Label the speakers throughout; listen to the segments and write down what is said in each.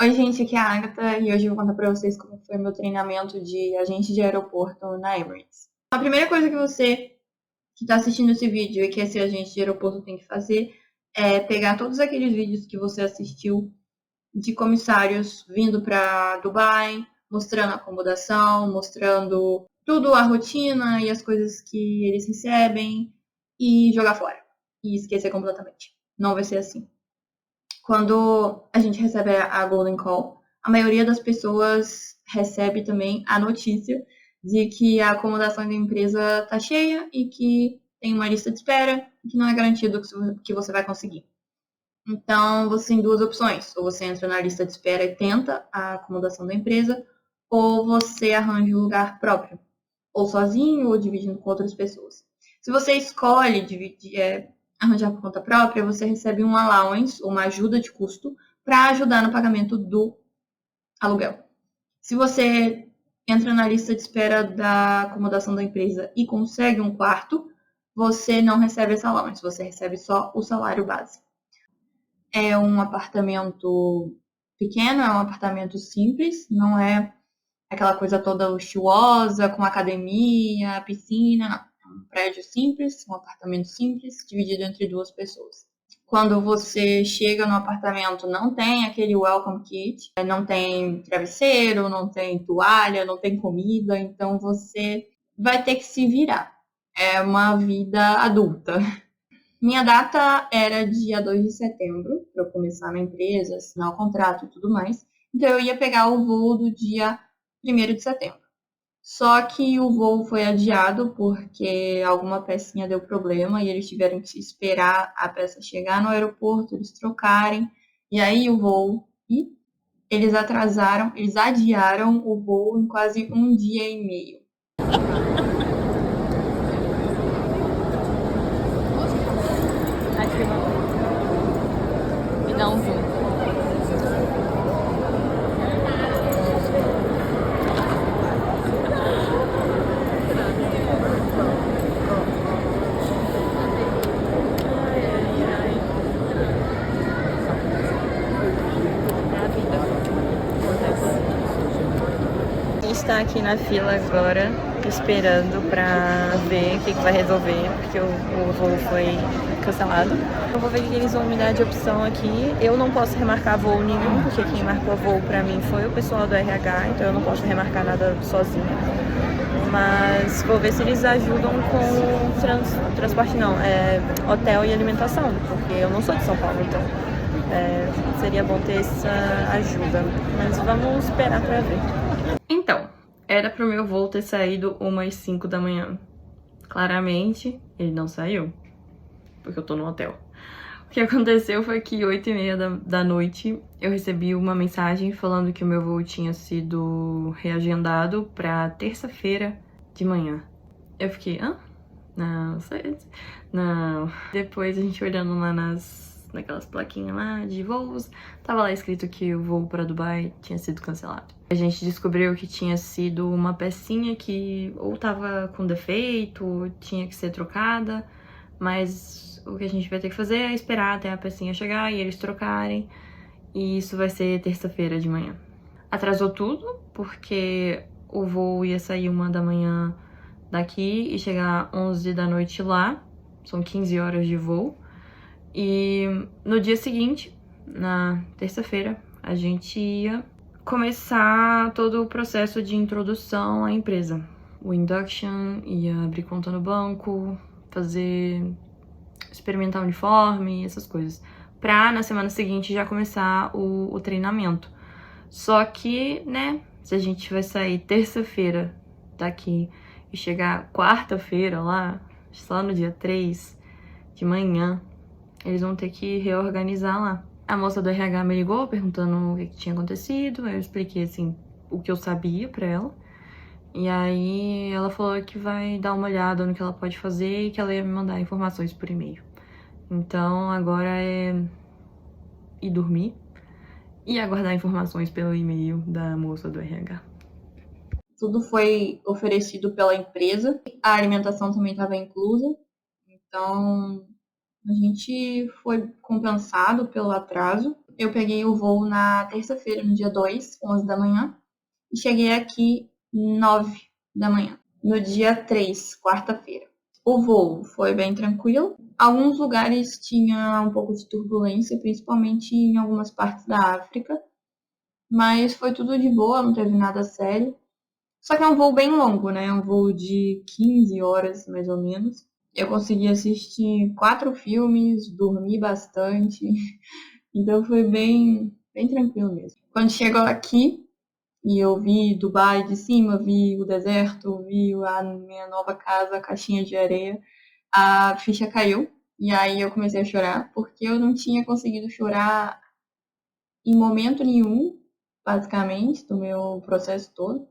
Speaker 1: Oi, gente, aqui é a Agatha e hoje eu vou contar pra vocês como foi o meu treinamento de agente de aeroporto na Emirates. A primeira coisa que você que está assistindo esse vídeo e que esse agente de aeroporto tem que fazer é pegar todos aqueles vídeos que você assistiu de comissários vindo para Dubai, mostrando a acomodação, mostrando tudo, a rotina e as coisas que eles recebem e jogar fora. E esquecer completamente. Não vai ser assim. Quando a gente recebe a Golden Call, a maioria das pessoas recebe também a notícia de que a acomodação da empresa está cheia e que tem uma lista de espera e que não é garantido que você vai conseguir. Então, você tem duas opções. Ou você entra na lista de espera e tenta a acomodação da empresa, ou você arranja um lugar próprio, ou sozinho, ou dividindo com outras pessoas. Se você escolhe arranjar por conta própria, você recebe um allowance, ou uma ajuda de custo, para ajudar no pagamento do aluguel. Se você entra na lista de espera da acomodação da empresa e consegue um quarto, você não recebe esse allowance, você recebe só o salário base. É um apartamento pequeno, é um apartamento simples, não é aquela coisa toda luxuosa, com academia, piscina, não. É um prédio simples, um apartamento simples, dividido entre duas pessoas. Quando você chega no apartamento, não tem aquele welcome kit, não tem travesseiro, não tem toalha, não tem comida, então você vai ter que se virar. É uma vida adulta. Minha data era dia 2 de setembro, para eu começar na empresa, assinar o contrato e tudo mais. Então eu ia pegar o voo do dia 1º de setembro. Só que o voo foi adiado porque alguma pecinha deu problema e eles tiveram que esperar a peça chegar no aeroporto, eles trocarem. E aí o voo. E eles adiaram o voo em quase um dia e meio.
Speaker 2: Aqui, me dá um zoom. A gente tá aqui na fila agora, esperando pra ver o que vai resolver, porque o voo foi cancelado. Eu vou ver o que eles vão me dar de opção aqui. Eu não posso remarcar voo nenhum, porque quem marcou voo pra mim foi o pessoal do RH, então eu não posso remarcar nada sozinha. Mas vou ver se eles ajudam com transporte não, hotel e alimentação, porque eu não sou de São Paulo, então seria bom ter essa ajuda. Mas vamos esperar pra ver. Então, era pro meu voo ter saído umas 5 da manhã. Claramente, ele não saiu, porque eu tô no hotel. O que aconteceu foi que 8h30 da noite eu recebi uma mensagem falando que o meu voo tinha sido reagendado pra terça-feira de manhã. Eu fiquei, hã? Não, sei. Não. Depois a gente olhando lá naquelas plaquinhas lá de voos, tava lá escrito que o voo para Dubai tinha sido cancelado. A gente descobriu que tinha sido uma pecinha que ou tava com defeito, ou tinha que ser trocada, mas o que a gente vai ter que fazer é esperar até a pecinha chegar e eles trocarem, e isso vai ser terça-feira de manhã. Atrasou tudo, porque o voo ia sair 1 da manhã daqui e chegar 11 da noite lá, são 15 horas de voo. E no dia seguinte, na terça-feira, a gente ia começar todo o processo de introdução à empresa. O induction, ia abrir conta no banco, experimentar o uniforme, essas coisas. Pra na semana seguinte já começar o treinamento. Só que, né, se a gente vai sair terça-feira daqui e chegar quarta-feira lá, só no dia 3 de manhã, eles vão ter que reorganizar lá. A moça do RH me ligou perguntando o que tinha acontecido, eu expliquei, assim, o que eu sabia pra ela. E aí ela falou que vai dar uma olhada no que ela pode fazer e que ela ia me mandar informações por e-mail. Então agora é ir dormir e aguardar informações pelo e-mail da moça do RH.
Speaker 1: Tudo foi oferecido pela empresa, a alimentação também estava inclusa, então a gente foi compensado pelo atraso. eu peguei o voo na terça-feira, no dia 2, 11 da manhã, e cheguei aqui 9 da manhã, no dia 3, quarta-feira. O voo foi bem tranquilo. Alguns lugares tinha um pouco de turbulência, principalmente em algumas partes da África, mas foi tudo de boa, não teve nada sério. Só que é um voo bem longo, né? É um voo de 15 horas, mais ou menos. Eu consegui assistir 4 filmes, dormi bastante, então foi bem tranquilo mesmo. Quando chegou aqui, e eu vi Dubai de cima, vi o deserto, vi a minha nova casa, a caixinha de areia, a ficha caiu. E aí eu comecei a chorar, porque eu não tinha conseguido chorar em momento nenhum, basicamente, do meu processo todo.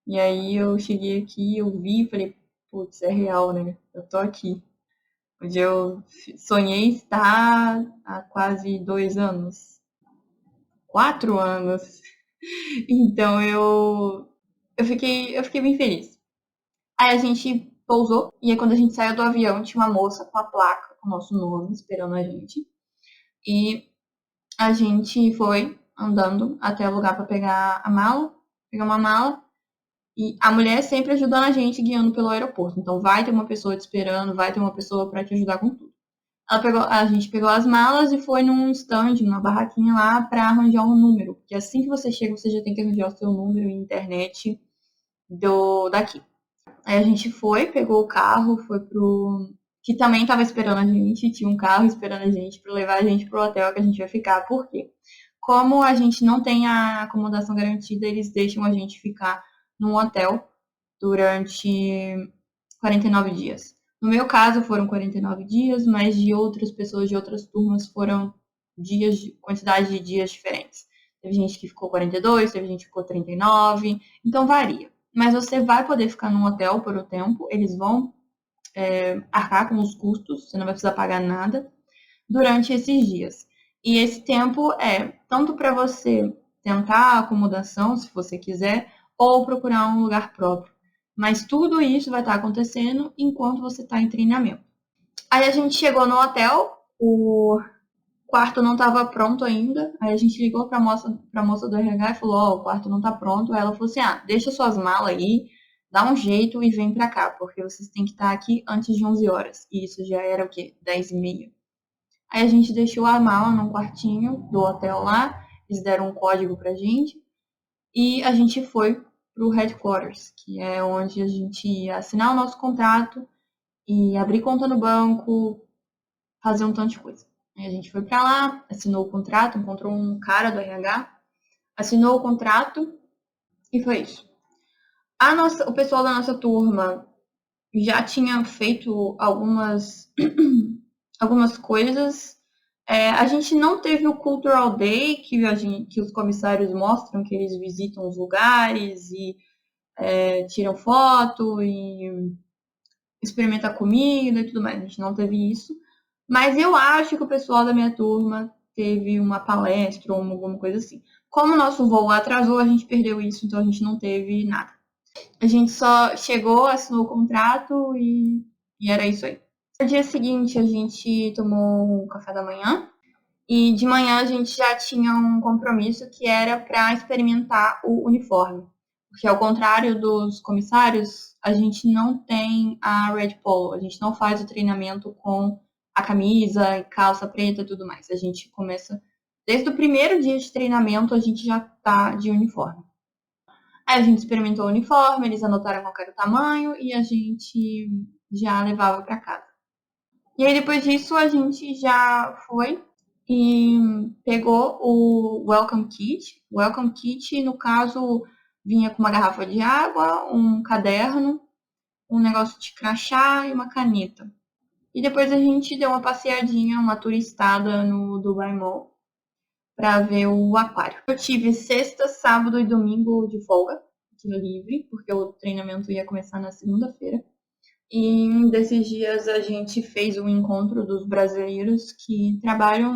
Speaker 1: E aí eu cheguei aqui, eu vi e falei, putz, é real, né? Eu tô aqui. Onde eu sonhei estar há quase 2 anos. 4 anos. Então eu fiquei bem feliz. Aí a gente pousou, e aí quando a gente saiu do avião, tinha uma moça com a placa com o nosso nome esperando a gente. E a gente foi andando até o lugar para pegar a mala, pegar uma mala. E a mulher sempre ajudando a gente, guiando pelo aeroporto. Então vai ter uma pessoa te esperando, vai ter uma pessoa para te ajudar com tudo. A gente pegou as malas e foi num stand, numa barraquinha lá, para arranjar um número. Porque assim que você chega, você já tem que arranjar o seu número e internet daqui. Aí a gente foi, pegou o carro, foi pro. Que também estava esperando a gente, tinha um carro esperando a gente para levar a gente pro hotel que a gente vai ficar. Por quê? Como a gente não tem a acomodação garantida, eles deixam a gente ficar num hotel durante 49 dias. No meu caso foram 49 dias, mas de outras pessoas de outras turmas foram quantidade de dias diferentes. Teve gente que ficou 42, teve gente que ficou 39, então varia. Mas você vai poder ficar num hotel por um tempo, eles vão arcar com os custos, você não vai precisar pagar nada durante esses dias. E esse tempo é tanto para você tentar a acomodação, se você quiser, ou procurar um lugar próprio. Mas tudo isso vai estar acontecendo enquanto você está em treinamento. Aí a gente chegou no hotel, o quarto não estava pronto ainda. Aí a gente ligou para a moça do RH e falou: Ó, o quarto não está pronto. Aí ela falou assim: Ah, deixa suas malas aí, dá um jeito e vem para cá, porque vocês têm que estar aqui antes de 11 horas. E isso já era o quê? 10h30. Aí a gente deixou a mala num quartinho do hotel lá, eles deram um código pra gente e a gente foi pro headquarters, que é onde a gente ia assinar o nosso contrato e abrir conta no banco, fazer um tanto de coisa. Aí a gente foi pra lá, assinou o contrato, encontrou um cara do RH, assinou o contrato e foi isso. O pessoal da nossa turma já tinha feito algumas coisas. A gente não teve o Cultural Day, que os comissários mostram que eles visitam os lugares e tiram foto e experimentam comida e tudo mais. A gente não teve isso. Mas eu acho que o pessoal da minha turma teve uma palestra ou alguma coisa assim. Como o nosso voo atrasou, a gente perdeu isso, então a gente não teve nada. A gente só chegou, assinou o contrato e era isso aí. No dia seguinte, a gente tomou um café da manhã. E de manhã a gente já tinha um compromisso que era para experimentar o uniforme. Porque ao contrário dos comissários, a gente não tem a Red Polo, a gente não faz o treinamento com a camisa, calça preta e tudo mais. A gente começa, desde o primeiro dia de treinamento, a gente já tá de uniforme. Aí a gente experimentou o uniforme, eles anotaram qual era o tamanho e a gente já levava para casa. E aí depois disso a gente já foi e pegou o Welcome Kit. O Welcome Kit, no caso, vinha com uma garrafa de água, um caderno, um negócio de crachá e uma caneta. E depois a gente deu uma passeadinha, uma turistada no Dubai Mall para ver o aquário. Eu tive sexta, sábado e domingo de folga, aqui no livre, porque o treinamento ia começar na segunda-feira. E um desses dias a gente fez um encontro dos brasileiros que trabalham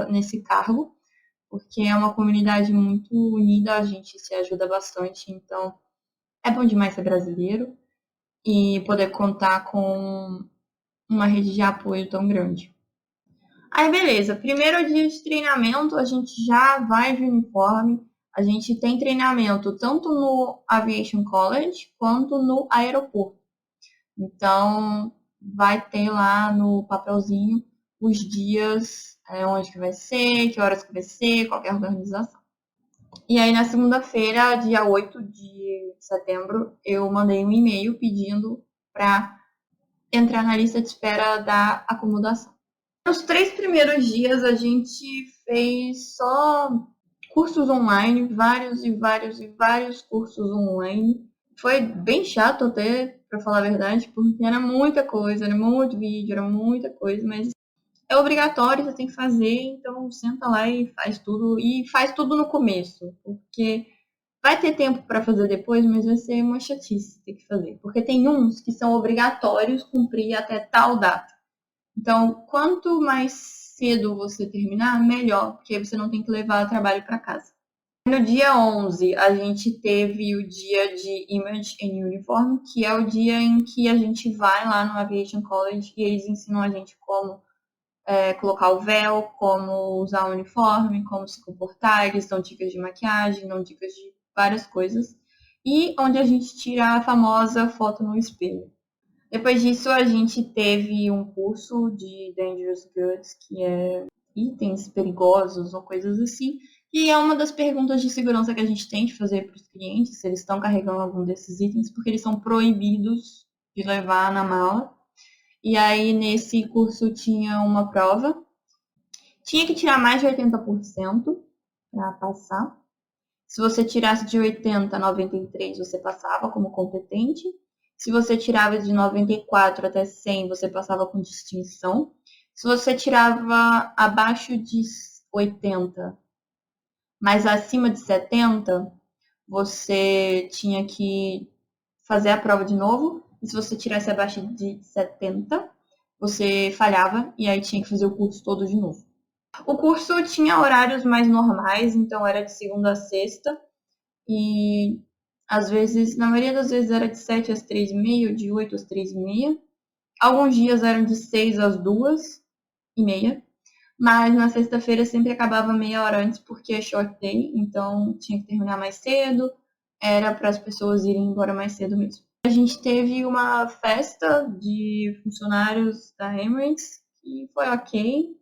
Speaker 1: nesse cargo, porque é uma comunidade muito unida, a gente se ajuda bastante, então é bom demais ser brasileiro e poder contar com uma rede de apoio tão grande. Aí, beleza. Primeiro dia de treinamento, a gente já vai de uniforme. A gente tem treinamento tanto no Aviation College quanto no aeroporto. Então, vai ter lá no papelzinho os dias, onde que vai ser, que horas que vai ser, qualquer organização. E aí, na segunda-feira, dia 8 de setembro, eu mandei um e-mail pedindo para entrar na lista de espera da acomodação. Nos 3 primeiros dias, a gente fez só cursos online, vários cursos online. Foi bem chato até, pra falar a verdade, porque era muita coisa, era muito vídeo, era muita coisa, mas é obrigatório, você tem que fazer, então senta lá e faz tudo no começo, porque vai ter tempo para fazer depois, mas vai ser uma chatice ter que fazer, porque tem uns que são obrigatórios cumprir até tal data. Então, quanto mais cedo você terminar, melhor, porque você não tem que levar trabalho para casa. No dia 11, a gente teve o dia de Image and Uniform, que é o dia em que a gente vai lá no Aviation College e eles ensinam a gente como colocar o véu, como usar o uniforme, como se comportar, eles dão dicas de maquiagem, dão dicas de várias coisas. E onde a gente tira a famosa foto no espelho. Depois disso, a gente teve um curso de Dangerous Goods, que é itens perigosos ou coisas assim. E é uma das perguntas de segurança que a gente tem de fazer para os clientes, se eles estão carregando algum desses itens, porque eles são proibidos de levar na mala. E aí, nesse curso, tinha uma prova. Tinha que tirar mais de 80% para passar. Se você tirasse de 80 a 93, você passava como competente. Se você tirava de 94 até 100, você passava com distinção. Se você tirava abaixo de 80, mas acima de 70, você tinha que fazer a prova de novo. E se você tirasse abaixo de 70, você falhava e aí tinha que fazer o curso todo de novo. O curso tinha horários mais normais, então era de segunda a sexta. E às vezes, na maioria das vezes era de 7 às 3h30, de 8 às 3h30. Alguns dias eram de 6 às 2h30. Mas na sexta-feira sempre acabava meia hora antes porque é short day, então tinha que terminar mais cedo. Era para as pessoas irem embora mais cedo mesmo. A gente teve uma festa de funcionários da Emirates e foi ok.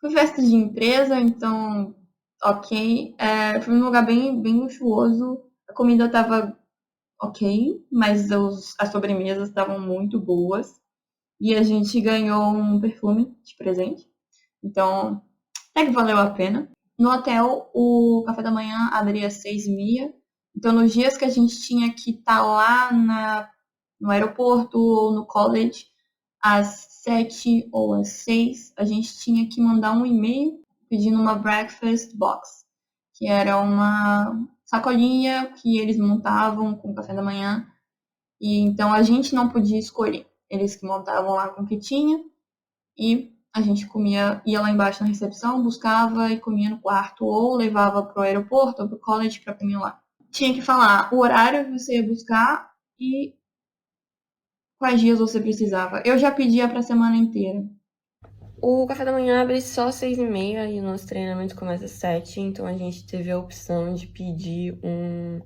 Speaker 1: Foi festa de empresa, então ok. Foi um lugar bem luxuoso. A comida estava ok, mas as sobremesas estavam muito boas. E a gente ganhou um perfume de presente. Então, até que valeu a pena. No hotel, o café da manhã abria às 6h30. Então, nos dias que a gente tinha que estar lá no aeroporto ou no college, às 7 ou às 6, a gente tinha que mandar um e-mail pedindo uma breakfast box, que era uma sacolinha que eles montavam com o café da manhã. E então a gente não podia escolher. Eles que montavam lá com o que tinha e a gente comia, ia lá embaixo na recepção, buscava e comia no quarto ou levava pro aeroporto ou pro college para comer lá. Tinha que falar o horário que você ia buscar e quais dias você precisava. Eu já pedia pra semana inteira.
Speaker 2: O café da manhã abre só às 6h30 e o nosso treinamento começa às 7, então a gente teve a opção de pedir um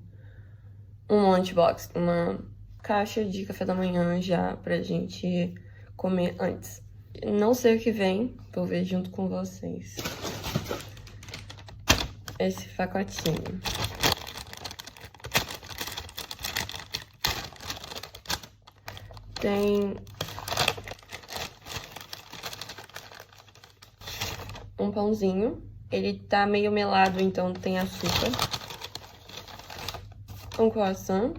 Speaker 2: lunchbox, uma caixa de café da manhã já pra gente comer antes. Não sei o que vem, vou ver junto com vocês. Esse pacotinho. Tem um pãozinho. Ele tá meio melado, então tem açúcar. Um croissant.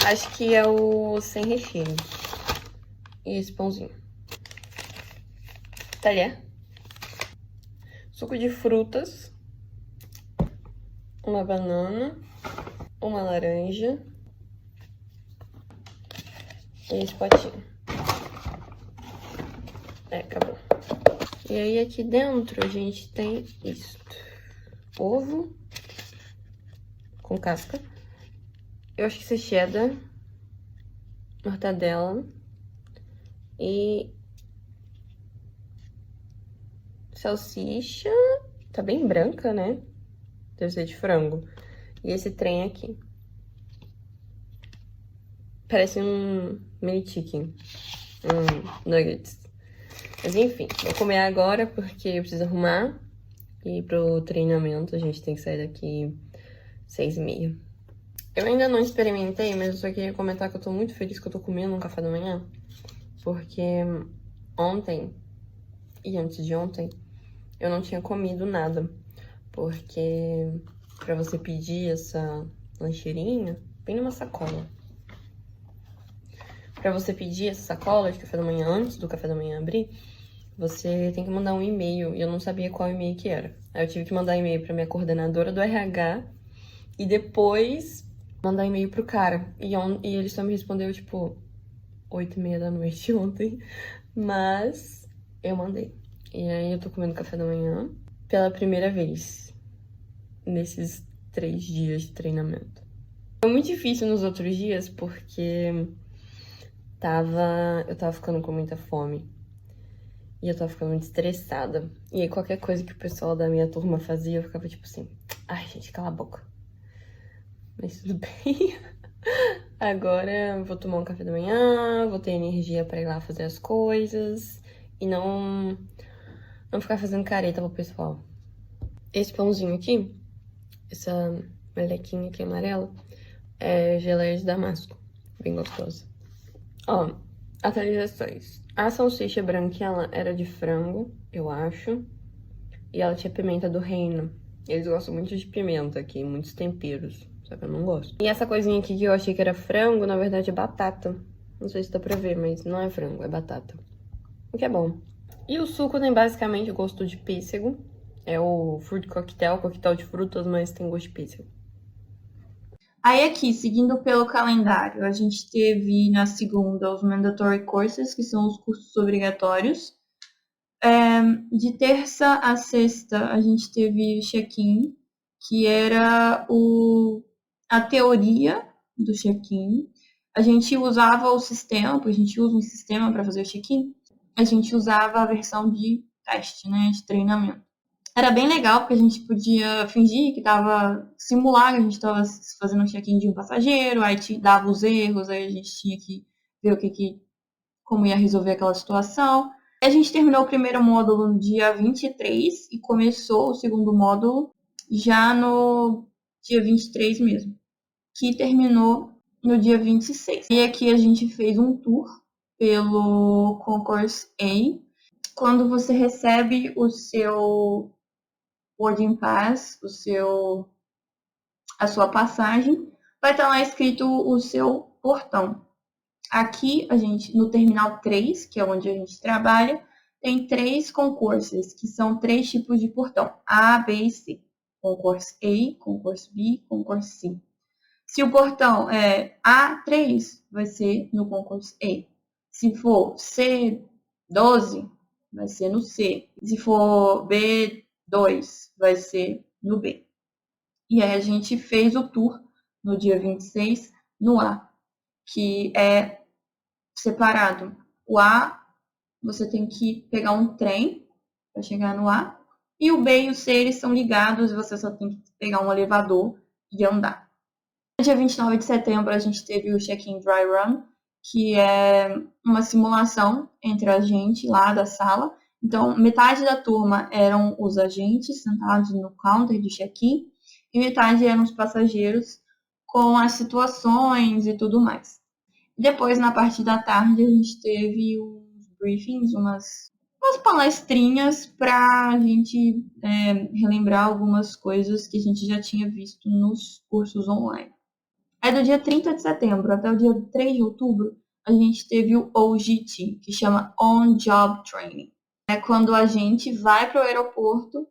Speaker 2: Acho que é o sem recheio. E esse pãozinho. Talher. Suco de frutas. Uma banana. Uma laranja. E esse potinho. Acabou. E aí aqui dentro a gente tem isso. Ovo com casca. Eu acho que isso é cheddar. Mortadela. E salsicha, tá bem branca, né? Deve ser de frango. E esse trem aqui. Parece um mini chicken, nuggets. Mas enfim, vou comer agora porque eu preciso arrumar e ir pro treinamento. A gente tem que sair daqui 6h30. Eu ainda não experimentei, mas eu só queria comentar que eu tô muito feliz que eu tô comendo um café da manhã. Porque ontem e antes de ontem eu não tinha comido nada. Porque pra você pedir essa lancheirinha, vem numa sacola. Pra você pedir essa sacola de café da manhã antes do café da manhã abrir, você tem que mandar um e-mail. E eu não sabia qual e-mail que era. Aí eu tive que mandar e-mail pra minha coordenadora do RH e depois mandar e-mail pro cara. E ele só me respondeu, tipo, 8h30 da noite ontem. Mas eu mandei. E aí eu tô comendo café da manhã pela primeira vez nesses 3 dias de treinamento. Foi muito difícil nos outros dias porque eu tava ficando com muita fome. E eu tava ficando muito estressada. E aí qualquer coisa que o pessoal da minha turma fazia, eu ficava tipo assim, ai gente, cala a boca. Mas tudo bem. Agora eu vou tomar um café da manhã, vou ter energia pra ir lá fazer as coisas. E não ficar fazendo careta pro pessoal. Esse pãozinho aqui, essa melequinha aqui amarela, é geleia de damasco. Bem gostosa. Ó, atualizações. A salsicha branquela era de frango, eu acho. E ela tinha pimenta do reino. Eles gostam muito de pimenta aqui, muitos temperos. Só que eu não gosto. E essa coisinha aqui que eu achei que era frango, na verdade é batata. Não sei se dá pra ver, mas não é frango, é batata. O que é bom. E o suco tem basicamente gosto de pêssego. É o fruit coquetel de frutas, mas tem gosto de pêssego.
Speaker 1: Aí aqui, seguindo pelo calendário, a gente teve na segunda os mandatory courses, que são os cursos obrigatórios. De terça a sexta, a gente teve check-in, que era a teoria do check-in. A gente usava o sistema, porque a gente usa um sistema para fazer o check-in. A gente usava a versão de teste, né, de treinamento. Era bem legal, porque a gente podia fingir que simular que a gente estava fazendo um check-in de um passageiro, aí dava os erros, aí a gente tinha que ver como ia resolver aquela situação. A gente terminou o primeiro módulo no dia 23 e começou o segundo módulo já no dia 23 mesmo, que terminou no dia 26. E aqui a gente fez um tour pelo Concourse A. Quando você recebe o seu boarding pass, a sua passagem, vai estar lá escrito o seu portão. Aqui, no terminal 3, que é onde a gente trabalha, tem 3 concursos, que são 3 tipos de portão, A, B e C. Concurso A, concurso B, concurso C. Se o portão é A3, vai ser no concurso A. Se for C12, vai ser no C. Se for B2, vai ser no B. E aí a gente fez o tour no dia 26 no A, que é separado. O A, você tem que pegar um trem para chegar no A. E o B e o C, eles são ligados e você só tem que pegar um elevador e andar. No dia 29 de setembro, a gente teve o check-in dry run, que é uma simulação entre a gente lá da sala. Então, metade da turma eram os agentes sentados no counter de check-in e metade eram os passageiros com as situações e tudo mais. Depois, na parte da tarde, a gente teve uns briefings, umas palestrinhas para a gente relembrar algumas coisas que a gente já tinha visto nos cursos online. Aí, do dia 30 de setembro até o dia 3 de outubro, a gente teve o OJT, que chama On-Job Training. É quando a gente vai para o aeroporto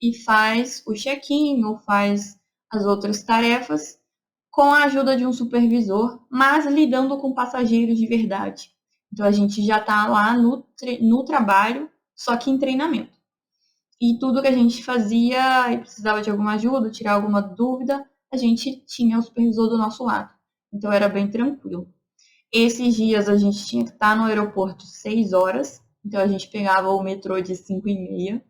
Speaker 1: e faz o check-in ou faz as outras tarefas com a ajuda de um supervisor, mas lidando com passageiros de verdade. Então, a gente já está lá no trabalho, só que em treinamento. E tudo que a gente fazia e precisava de alguma ajuda, tirar alguma dúvida, a gente tinha o supervisor do nosso lado. Então, era bem tranquilo. Esses dias, a gente tinha que estar no aeroporto 6 horas. Então, a gente pegava o metrô de 5h30.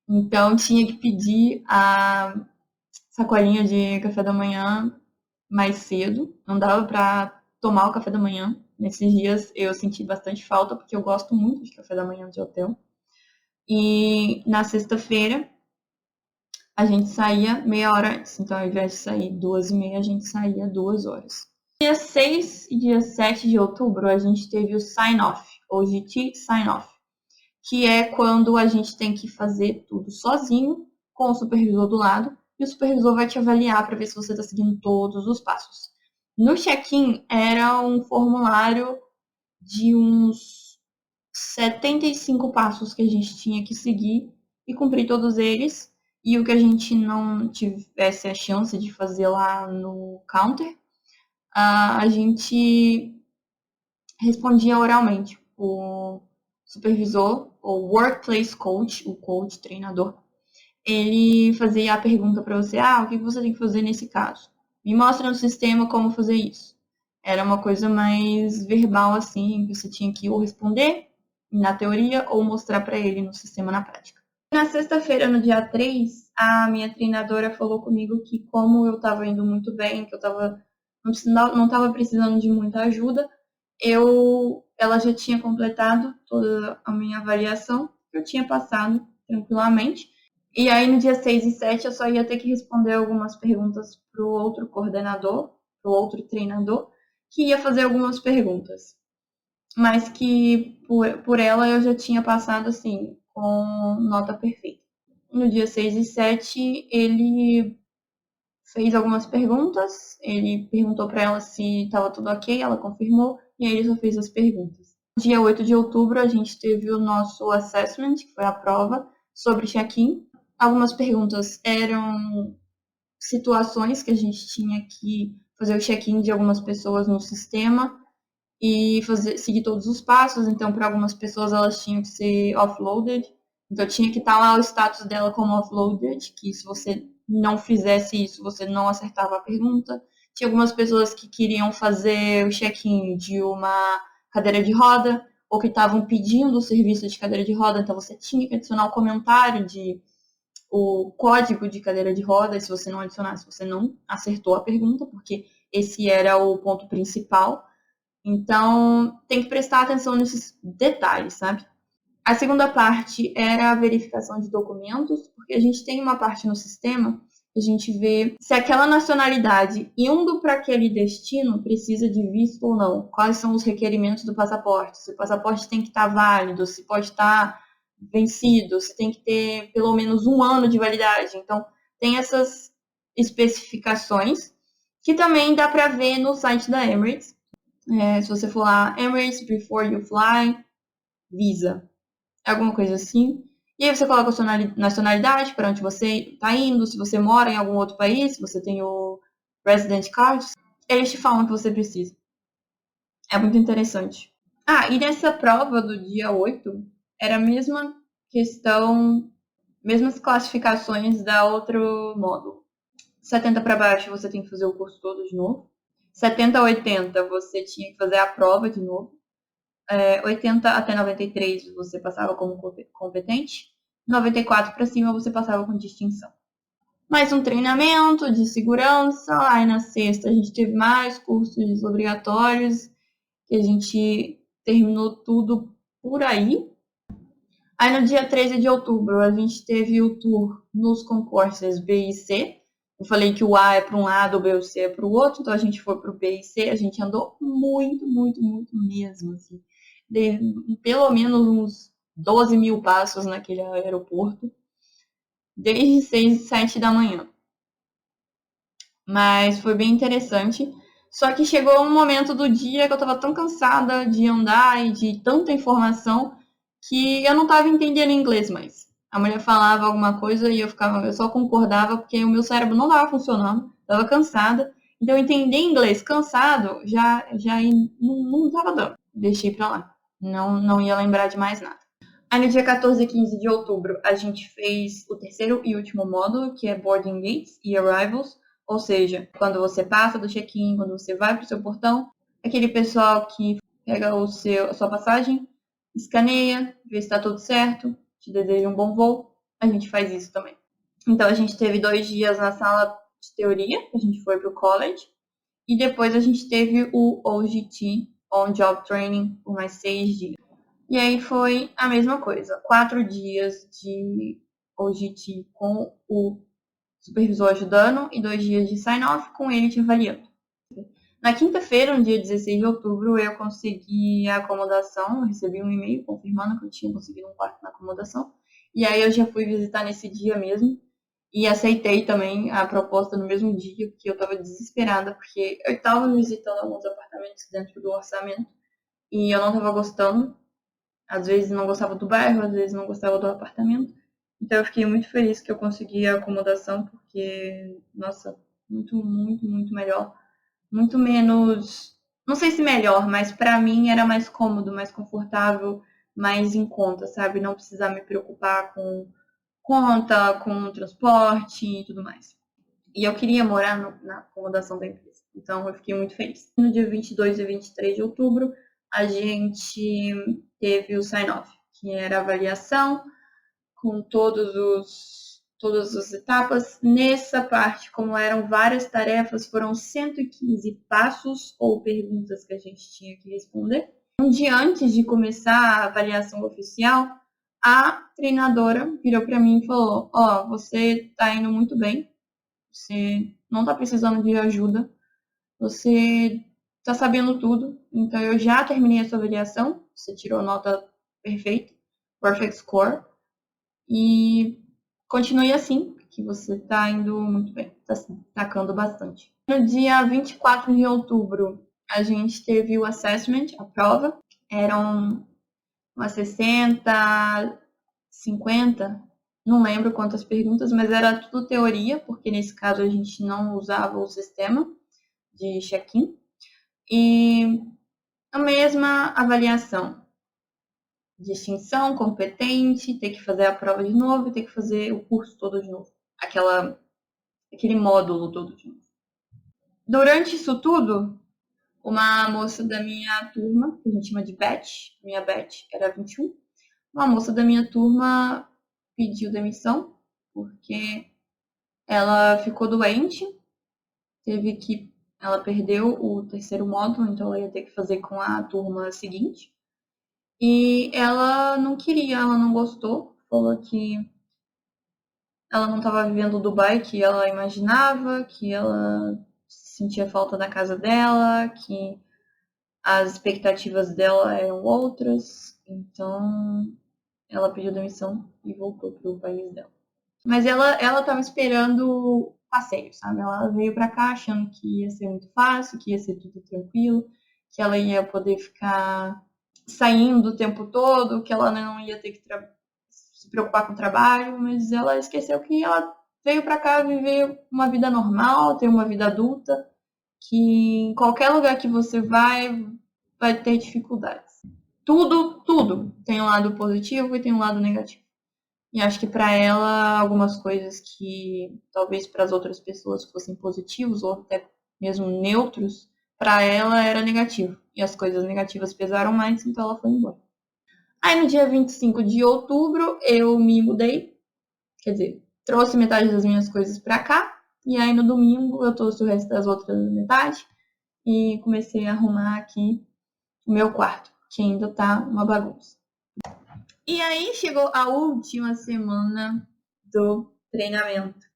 Speaker 1: Então tinha que pedir a sacolinha de café da manhã mais cedo. Não dava para tomar o café da manhã. Nesses dias eu senti bastante falta, porque eu gosto muito de café da manhã de hotel. E na sexta-feira a gente saía meia hora antes. Então, ao invés de sair 2h30, a gente saía 2 horas. Dia 6 e dia 7 de outubro, a gente teve o sign-off, ou GT sign-off, que é quando a gente tem que fazer tudo sozinho, com o supervisor do lado, e o supervisor vai te avaliar para ver se você está seguindo todos os passos. No check-in, era um formulário de uns 75 passos que a gente tinha que seguir e cumprir todos eles. E o que a gente não tivesse a chance de fazer lá no counter, a gente respondia oralmente. O supervisor, ou workplace coach, o coach treinador, ele fazia a pergunta para você: o que você tem que fazer nesse caso? Me mostra no sistema como fazer isso. Era uma coisa mais verbal, assim, que você tinha que ou responder na teoria ou mostrar para ele no sistema na prática. Na sexta-feira, no dia 3, a minha treinadora falou comigo que, como eu estava indo muito bem, que eu não estava precisando de muita ajuda, ela já tinha completado toda a minha avaliação, que eu tinha passado tranquilamente. E aí, no dia 6 e 7, eu só ia ter que responder algumas perguntas para o outro coordenador, para o outro treinador, que ia fazer algumas perguntas. Mas que, por ela, eu já tinha passado, assim, com nota perfeita. No dia 6 e 7, ele fez algumas perguntas, ele perguntou para ela se estava tudo ok, ela confirmou, e aí ele só fez as perguntas. No dia 8 de outubro, a gente teve o nosso assessment, que foi a prova sobre check-in. Algumas perguntas eram situações que a gente tinha que fazer o check-in de algumas pessoas no sistema e seguir todos os passos. Então, para algumas pessoas, elas tinham que ser offloaded. Então, tinha que estar lá o status dela como offloaded, que se você não fizesse isso, você não acertava a pergunta. Tinha algumas pessoas que queriam fazer o check-in de uma cadeira de roda, ou que estavam pedindo o serviço de cadeira de roda, então você tinha que adicionar um comentário o código de cadeira de roda, e se você não adicionasse, você não acertou a pergunta, porque esse era o ponto principal. Então, tem que prestar atenção nesses detalhes, sabe? A segunda parte era a verificação de documentos, porque a gente tem uma parte no sistema que a gente vê se aquela nacionalidade indo para aquele destino precisa de visto ou não. Quais são os requerimentos do passaporte? Se o passaporte tem que estar válido, se pode estar vencido, se tem que ter pelo menos 1 ano de validade. Então, tem essas especificações que também dá para ver no site da Emirates. Se você for lá, Emirates Before You Fly, Visa, alguma coisa assim. E aí você coloca a sua nacionalidade, para onde você está indo, se você mora em algum outro país, se você tem o Resident Card, eles te falam o que você precisa. É muito interessante. E nessa prova do dia 8, era a mesma questão, mesmas classificações da outro módulo. 70 para baixo você tem que fazer o curso todo de novo. 70 a 80 você tinha que fazer a prova de novo. 80 até 93 você passava como competente. 94 para cima você passava com distinção. Mais um treinamento de segurança. Aí na sexta a gente teve mais cursos obrigatórios, que a gente terminou tudo por aí. Aí no dia 13 de outubro a gente teve o tour nos concursos B e C. Eu falei que o A é para um lado, o B e o C é para o outro, então a gente foi para o B e C, a gente andou muito, muito, muito mesmo, assim. Pelo menos uns 12 mil passos naquele aeroporto, desde 6 e 7 da manhã. Mas foi bem interessante. Só que chegou um momento do dia que eu estava tão cansada de andar e de tanta informação que eu não estava entendendo inglês mais. A mulher falava alguma coisa e eu só concordava porque o meu cérebro não estava funcionando, estava cansada. Então, entender inglês cansado já não estava dando. Deixei para lá. Não ia lembrar de mais nada. Aí, no dia 14 e 15 de outubro, a gente fez o terceiro e último módulo, que é Boarding Gates e Arrivals. Ou seja, quando você passa do check-in, quando você vai para o seu portão, aquele pessoal que pega a sua passagem, escaneia, vê se está tudo certo, te deseja um bom voo a gente faz isso também. Então, a gente teve 2 dias na sala de teoria, a gente foi pro college, e depois a gente teve o OJT, On Job Training, por mais 6 dias. E aí foi a mesma coisa, 4 dias de OJT com o supervisor ajudando e 2 dias de sign-off com ele te avaliando. Na quinta-feira, no dia 16 de outubro, eu consegui a acomodação, eu recebi um e-mail confirmando que eu tinha conseguido um quarto na acomodação. E aí eu já fui visitar nesse dia mesmo e aceitei também a proposta no mesmo dia, porque eu estava desesperada, porque eu estava visitando alguns apartamentos dentro do orçamento e eu não estava gostando. Às vezes não gostava do bairro, às vezes não gostava do apartamento. Então eu fiquei muito feliz que eu consegui a acomodação, porque, nossa, muito, muito, muito melhor. Muito menos, não sei se melhor, mas pra mim era mais cômodo, mais confortável, mais em conta, sabe? Não precisar me preocupar com conta, com transporte e tudo mais. E eu queria morar na acomodação da empresa. Então eu fiquei muito feliz. No dia 22 e 23 de outubro, a gente teve o sign-off, que era a avaliação com todas as etapas. Nessa parte, como eram várias tarefas, foram 115 passos ou perguntas que a gente tinha que responder. Um dia antes de começar a avaliação oficial, a treinadora virou para mim e falou: ó, você tá indo muito bem, você não tá precisando de ajuda, você tá sabendo tudo, então eu já terminei a sua avaliação, você tirou nota perfeita, perfect score, e continue assim, que você tá indo muito bem, tá se destacando bastante. No dia 24 de outubro, a gente teve o assessment, a prova, eram umas 60, 50, não lembro quantas perguntas, mas era tudo teoria, porque nesse caso a gente não usava o sistema de check-in. E a mesma avaliação. Distinção, competente, ter que fazer a prova de novo e ter que fazer o curso todo de novo. Aquele módulo todo de novo. Durante isso tudo, uma moça da minha turma, que a gente chama de Beth, minha Beth era 21, uma moça da minha turma pediu demissão porque ela ficou doente, ela perdeu o terceiro módulo, então ela ia ter que fazer com a turma seguinte. E ela não queria, ela não gostou, falou que ela não estava vivendo o Dubai que ela imaginava, que ela sentia falta da casa dela, que as expectativas dela eram outras, então ela pediu demissão e voltou pro país dela. Mas ela estava esperando passeio, sabe? Ela veio para cá achando que ia ser muito fácil, que ia ser tudo tranquilo, que ela ia poder ficar saindo o tempo todo, que ela não ia ter que se preocupar com o trabalho, mas ela esqueceu que ela veio para cá viver uma vida normal, ter uma vida adulta, que em qualquer lugar que você vai ter dificuldades. Tudo tem um lado positivo e tem um lado negativo. E acho que para ela, algumas coisas que talvez para as outras pessoas fossem positivos ou até mesmo neutros, para ela era negativo. E as coisas negativas pesaram mais, então ela foi embora. Aí no dia 25 de outubro eu me mudei, quer dizer, trouxe metade das minhas coisas para cá. E aí no domingo eu trouxe o resto das outras metade e comecei a arrumar aqui o meu quarto, que ainda tá uma bagunça. E aí chegou a última semana do treinamento.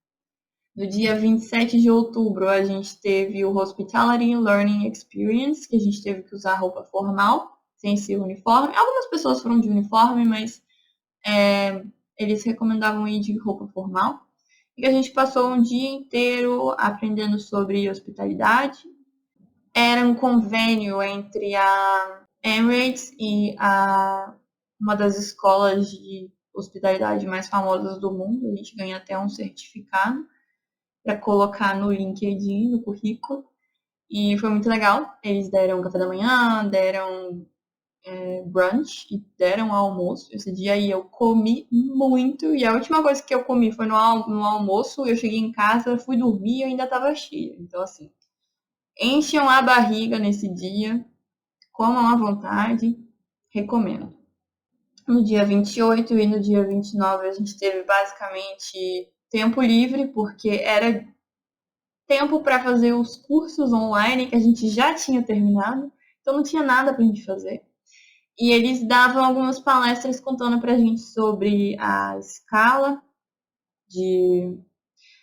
Speaker 1: No dia 27 de outubro, a gente teve o Hospitality Learning Experience, que a gente teve que usar roupa formal, sem ser uniforme. Algumas pessoas foram de uniforme, mas eles recomendavam ir de roupa formal. E a gente passou um dia inteiro aprendendo sobre hospitalidade. Era um convênio entre a Emirates e uma das escolas de hospitalidade mais famosas do mundo. A gente ganha até um certificado para colocar no LinkedIn, no currículo. E foi muito legal. Eles deram café da manhã, deram brunch e deram almoço. Esse dia aí eu comi muito. E a última coisa que eu comi foi no almoço. Eu cheguei em casa, fui dormir e ainda estava cheia. Então, assim, encham a barriga nesse dia, comam à vontade, recomendo. no dia 28 e no dia 29 a gente teve basicamente tempo livre, porque era tempo para fazer os cursos online que a gente já tinha terminado, então não tinha nada pra gente fazer. E eles davam algumas palestras contando pra gente sobre a escala de...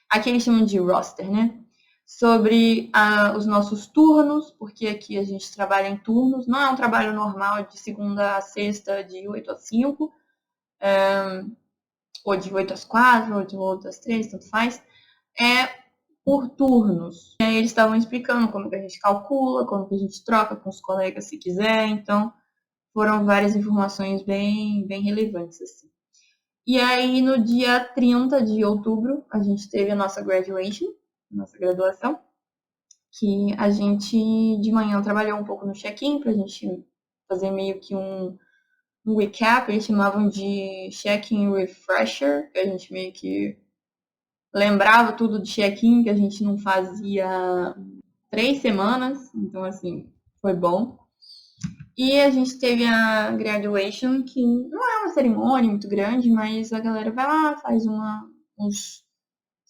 Speaker 1: Aqui eles chamam de roster, né? Sobre os nossos turnos, porque aqui a gente trabalha em turnos. Não é um trabalho normal de segunda a sexta, de 8 às 5, ou de 8 às 4, ou de 8 às 3, tanto faz. É por turnos. E aí eles estavam explicando como que a gente calcula, como que a gente troca com os colegas se quiser. Então, foram várias informações bem relevantes, assim. E aí, no dia 30 de outubro, a gente teve a nossa graduation, nossa graduação, que a gente de manhã trabalhou um pouco no check-in pra gente fazer meio que um recap, eles chamavam de check-in refresher, que a gente meio que lembrava tudo de check-in, que a gente não fazia 3 semanas, então assim, foi bom. E a gente teve a graduation, que não é uma cerimônia muito grande, mas a galera vai lá, faz uns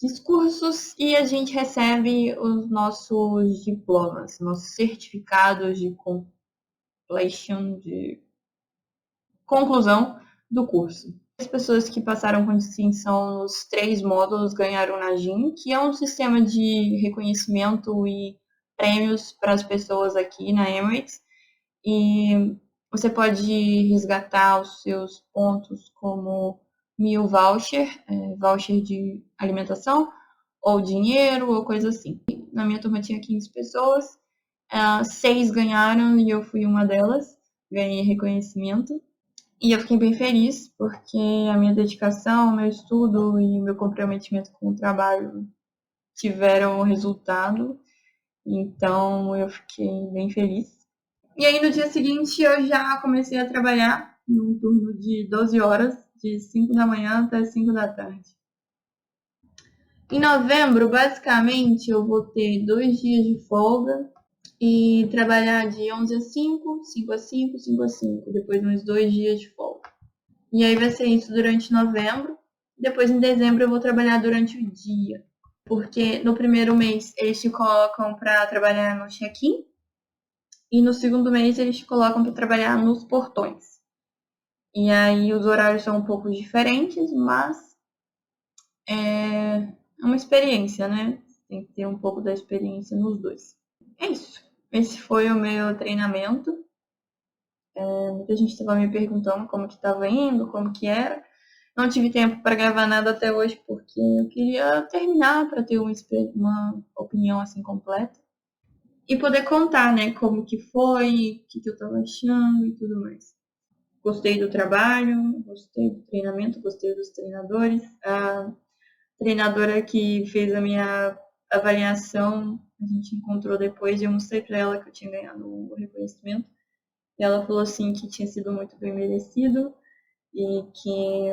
Speaker 1: discursos e a gente recebe os nossos diplomas, nossos certificados de completion, de conclusão do curso. As pessoas que passaram com distinção nos 3 módulos ganharam na GIM, que é um sistema de reconhecimento e prêmios para as pessoas aqui na Emirates. E você pode resgatar os seus pontos como meal voucher, voucher de alimentação, ou dinheiro, ou coisa assim. Na minha turma tinha 15 pessoas, 6 ganharam e eu fui uma delas, ganhei reconhecimento. E eu fiquei bem feliz, porque a minha dedicação, meu estudo e meu comprometimento com o trabalho tiveram resultado. Então eu fiquei bem feliz. E aí no dia seguinte eu já comecei a trabalhar num turno de 12 horas, de 5 da manhã até 5 da tarde. Em novembro, basicamente, eu vou ter 2 dias de folga e trabalhar de 11 a 5, 5 a 5, 5 a 5, depois uns 2 dias de folga. E aí vai ser isso durante novembro. Depois, em dezembro, eu vou trabalhar durante o dia. Porque no primeiro mês eles te colocam para trabalhar no check-in. E no segundo mês eles te colocam para trabalhar nos portões. E aí os horários são um pouco diferentes, mas é uma experiência, né? Tem que ter um pouco da experiência nos dois. É isso. Esse foi o meu treinamento. Muita gente estava me perguntando como que estava indo, como que era. Não tive tempo para gravar nada até hoje porque eu queria terminar para ter uma opinião assim completa e poder contar, né, como que foi, o que eu estava achando e tudo mais. Gostei do trabalho, gostei do treinamento, gostei dos treinadores. A treinadora que fez a minha avaliação, a gente encontrou depois e eu mostrei para ela que eu tinha ganhado o reconhecimento. E ela falou assim que tinha sido muito bem merecido e que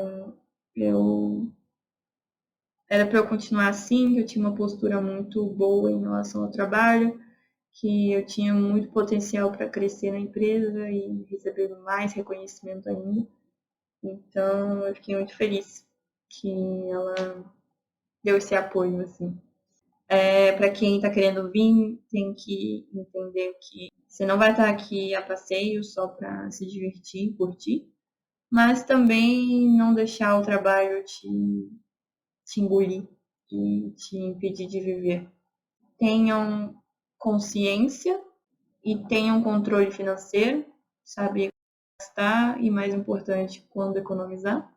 Speaker 1: eu era para eu continuar assim, que eu tinha uma postura muito boa em relação ao trabalho, que eu tinha muito potencial para crescer na empresa e receber mais reconhecimento ainda. Então, eu fiquei muito feliz que ela deu esse apoio, assim. Para quem está querendo vir, tem que entender que você não vai estar aqui a passeio só para se divertir, curtir, mas também não deixar o trabalho te engolir e te impedir de viver. Tenham consciência e tenham controle financeiro, saber gastar e, mais importante, quando economizar.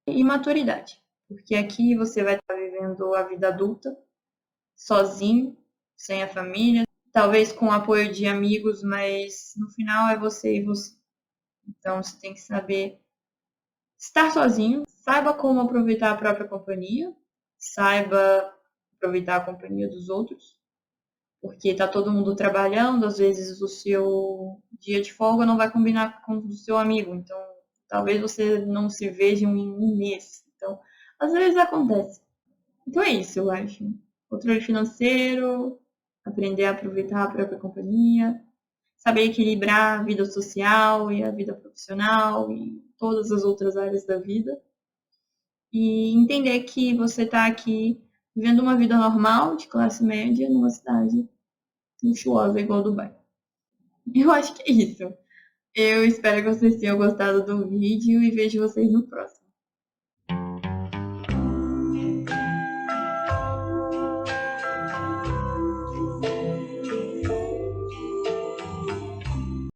Speaker 1: E maturidade, porque aqui você vai estar vivendo a vida adulta, sozinho, sem a família, talvez com o apoio de amigos, mas no final é você e você. Então você tem que saber estar sozinho, saiba como aproveitar a própria companhia, saiba aproveitar a companhia dos outros, porque tá todo mundo trabalhando, às vezes o seu dia de folga não vai combinar com o do seu amigo, então talvez você não se veja em um mês. Então, às vezes acontece. Então é isso, eu acho. Controle financeiro, aprender a aproveitar a própria companhia saber equilibrar a vida social e a vida profissional e todas as outras áreas da vida. E entender que você está aqui vivendo uma vida normal, de classe média, numa cidade luxuosa igual Dubai. Eu acho que é isso. Eu espero que vocês tenham gostado do vídeo e vejo vocês no próximo.